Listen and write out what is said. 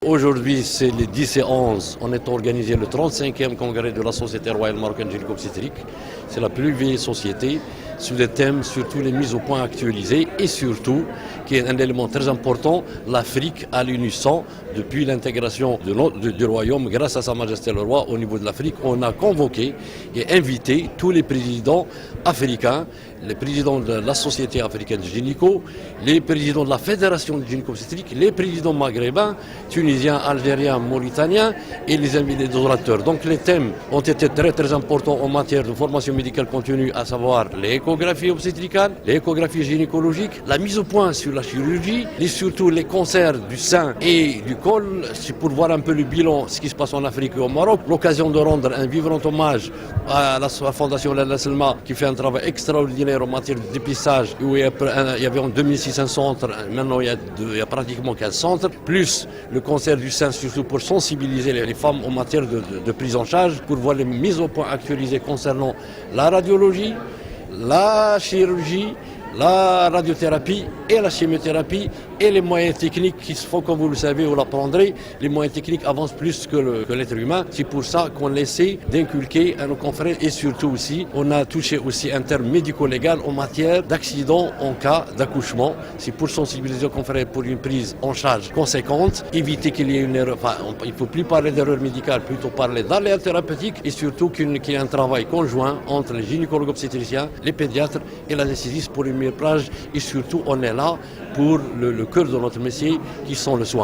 Aujourd'hui, c'est les 10 et 11. On est organisé le 35e congrès de la Société royale marocaine gynéco-obstétrique. C'est la plus vieille société sur des thèmes, surtout les mises au point actualisées et surtout, qui est un élément très important, l'Afrique à l'unisson. Depuis l'intégration du royaume, grâce à Sa Majesté le Roi, au niveau de l'Afrique, on a convoqué et invité tous les présidents africains, les présidents de la Société africaine de gynéco, les présidents de la Fédération de gynéco-obstétrique, les présidents maghrébins, tunisiens, algériens, mauritaniens et les invités des orateurs. Donc les thèmes ont été très importants en matière de formation médicale continue, à savoir l'échographie obstétricale, l'échographie gynécologique, la mise au point sur la chirurgie, et surtout les cancers du sein et du col, c'est pour voir un peu le bilan, ce qui se passe en Afrique et au Maroc. L'occasion de rendre un vibrant hommage à la Fondation Lalla Selma qui fait un travail extraordinaire en matière de dépistage, où il y avait en 2600 centres, maintenant il y a pratiquement 15 centres, plus le cancer du sein, surtout pour sensibiliser les femmes en matière de prise en charge, pour voir les mises au point actualisées concernant la radiologie, la chirurgie, la radiothérapie et la chimiothérapie et les moyens techniques qui se font, comme vous le savez, vous l'apprendrez, les moyens techniques avancent plus que l'être humain. C'est pour ça qu'on essaie d'inculquer à nos confrères et surtout aussi, on a touché aussi un terme médico-légal en matière d'accident en cas d'accouchement. C'est pour sensibiliser aux confrères pour une prise en charge conséquente, éviter qu'il y ait une erreur, il ne faut plus parler d'erreur médicale, plutôt parler d'alerte thérapeutique et surtout qu'il y ait un travail conjoint entre les gynécologues obstétriciens, les pédiatres et l'anesthésiste pour une meilleure plage et surtout on est là pour le cœur de notre métier qui sont le soin.